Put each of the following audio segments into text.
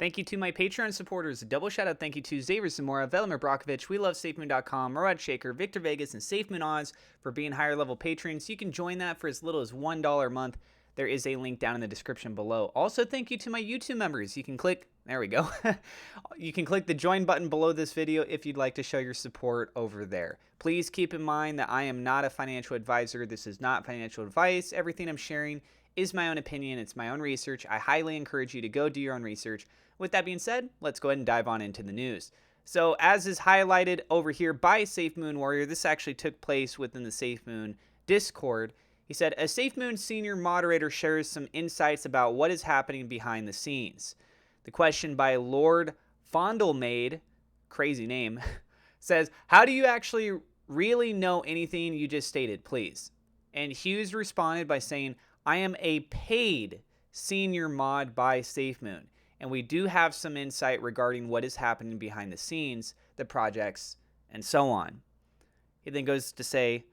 Thank you to my Patreon supporters. A double shout out thank you to Xavier Zamora, Velimir Brakovich, We Love SafeMoon.com, Murad Shaker, Victor Vegas, and SafeMoon Oz for being higher level patrons. You can join that for as little as $1 a month. There is a link down in the description below. Also, thank you to my YouTube members. You can click, there we go. You can click the join button below this video if you'd like to show your support over there. Please keep in mind that I am not a financial advisor. This is not financial advice. Everything I'm sharing is my own opinion. It's my own research. I highly encourage you to go do your own research. With that being said, let's go ahead and dive on into the news. So as is highlighted over here by SafeMoon Warrior, this actually took place within the SafeMoon Discord. He said, a SafeMoon senior moderator shares some insights about what is happening behind the scenes. The question by Lord Fondlemaid, crazy name, says, how do you actually really know anything you just stated, please? And Hughes responded by saying, I am a paid senior mod by SafeMoon, and we do have some insight regarding what is happening behind the scenes, the projects, and so on. He then goes to say,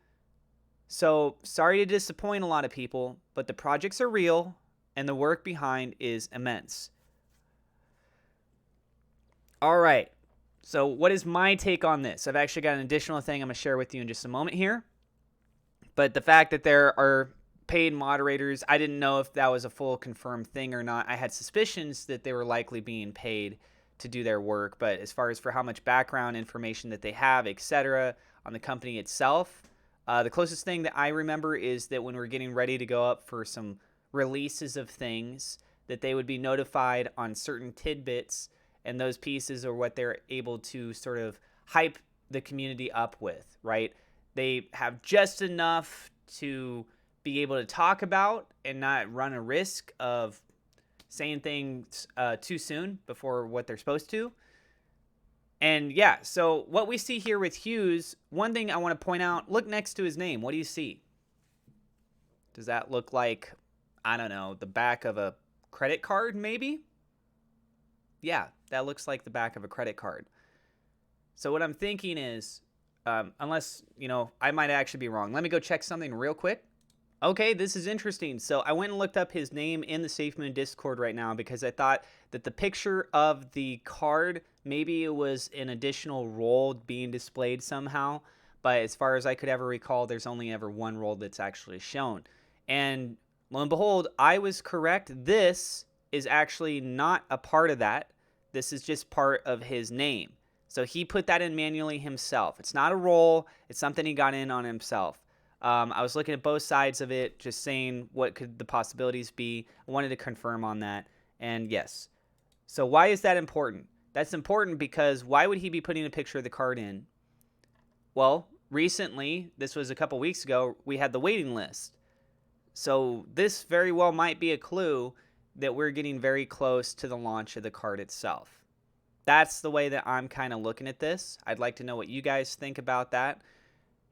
so sorry to disappoint a lot of people, but the projects are real, and the work behind is immense. All right, so what is my take on this? I've actually got an additional thing I'm going to share with you in just a moment here. But the fact that there are paid moderators, I didn't know if that was a full confirmed thing or not. I had suspicions that they were likely being paid to do their work, but as far as for how much background information that they have, etc., on the company itself, the closest thing that I remember is that when we're getting ready to go up for some releases of things, that they would be notified on certain tidbits, and those pieces are what they're able to sort of hype the community up with, right? They have just enough to be able to talk about and not run a risk of saying things too soon before what they're supposed to. And yeah, so what we see here with Hughes, one thing I want to point out, look next to his name. What do you see? Does that look like, I don't know, the back of a credit card maybe? Yeah, that looks like the back of a credit card. So what I'm thinking is, unless, I might actually be wrong. Let me go check something real quick. Okay, this is interesting. So I went and looked up his name in the SafeMoon Discord right now because I thought that the picture of the card, maybe it was an additional role being displayed somehow. But as far as I could ever recall, there's only ever one role that's actually shown. And lo and behold, I was correct. This is actually not a part of that. This is just part of his name. So he put that in manually himself. It's not a role. It's something he got in on himself. I was looking at both sides of it, just saying what could the possibilities be. I wanted to confirm on that. And yes. So why is that important? That's important because why would he be putting a picture of the card in? Well, recently, this was a couple weeks ago, we had the waiting list. So this very well might be a clue that we're getting very close to the launch of the card itself. That's the way that I'm kind of looking at this. I'd like to know what you guys think about that.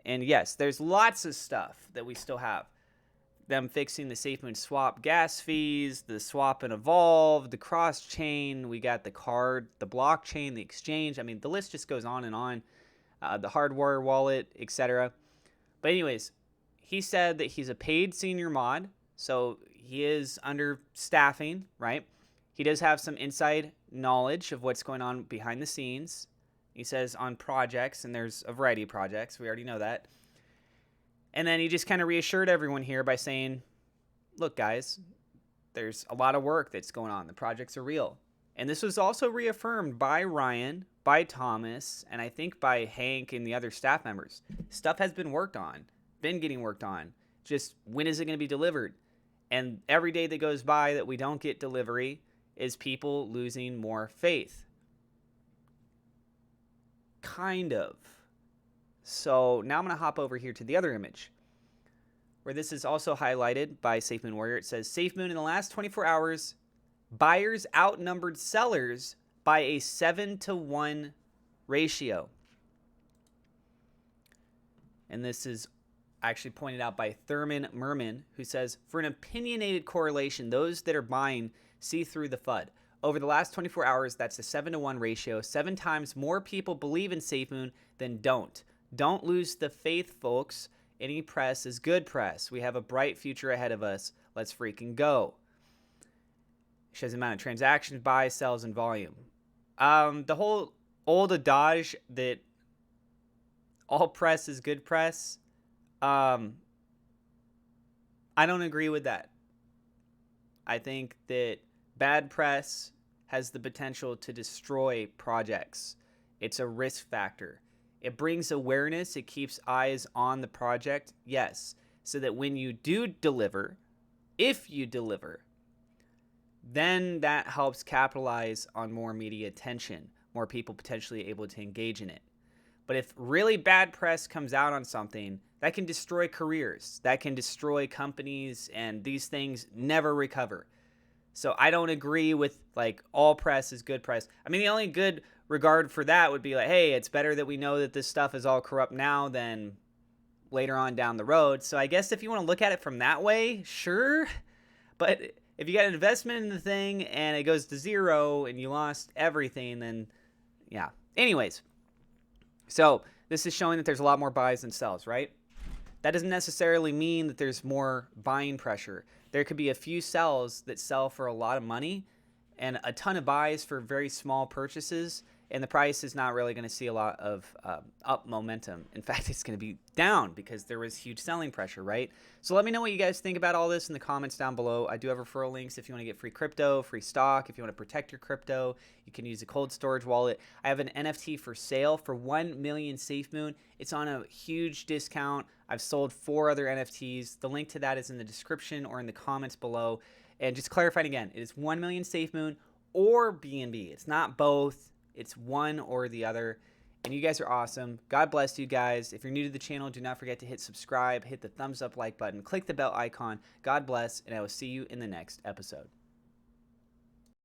And yes, there's lots of stuff that we still have. Them fixing the SafeMoon swap gas fees, the swap and evolve, the cross chain. We got the card, the blockchain, the exchange. I mean, the list just goes on and on. The hardware wallet, etc. But anyways, he said that he's a paid senior mod. So he is under staffing, right? He does have some inside knowledge of what's going on behind the scenes. He says on projects, and there's a variety of projects. We already know that. And then he just kind of reassured everyone here by saying, look, guys, there's a lot of work that's going on. The projects are real. And this was also reaffirmed by Ryan, by Thomas, and I think by Hank and the other staff members. Stuff has been worked on, been getting worked on. Just when is it going to be delivered? And every day that goes by that we don't get delivery is people losing more faith. Kind of. So now I'm going to hop over here to the other image where this is also highlighted by SafeMoon Warrior. It says, SafeMoon in the last 24 hours, buyers outnumbered sellers by a 7-to-1 ratio. And this is actually pointed out by Thurman Merman, who says, for an opinionated correlation, those that are buying see through the FUD. Over the last 24 hours, that's a 7-to-1 ratio. 7 times more people believe in SafeMoon than don't. Don't lose the faith, folks. Any press is good press. We have a bright future ahead of us. Let's freaking go. Shows the amount of transactions, buys, sells, and volume. The whole old adage that all press is good press, I don't agree with that. I think that bad press has the potential to destroy projects. It's a risk factor. It brings awareness. It keeps eyes on the project, yes, so that when you do deliver, if you deliver, then that helps capitalize on more media attention, more people potentially able to engage in it. But if really bad press comes out on something, that can destroy careers, that can destroy companies, and these things never recover. So I don't agree with like all press is good press. I mean, the only good regard for that would be like, hey, it's better that we know that this stuff is all corrupt now than later on down the road. So I guess if you want to look at it from that way, sure. But if you got an investment in the thing and it goes to zero and you lost everything, then yeah. Anyways, so this is showing that there's a lot more buys than sells, right? That doesn't necessarily mean that there's more buying pressure. There could be a few sells that sell for a lot of money and a ton of buys for very small purchases, and the price is not really going to see a lot of up momentum. In fact, it's going to be down because there was huge selling pressure, right? So let me know what you guys think about all this in the comments down below. I do have referral links if you want to get free crypto, free stock. If you want to protect your crypto, you can use a cold storage wallet. I have an NFT for sale for 1 million SafeMoon. It's on a huge discount. I've sold 4 other NFTs. The link to that is in the description or in the comments below. And just clarifying again, it is 1 million SafeMoon or BNB. It's not both. It's one or the other. And you guys are awesome. God bless you guys. If you're new to the channel, do not forget to hit subscribe, hit the thumbs up like button, click the bell icon. God bless, and I will see you in the next episode.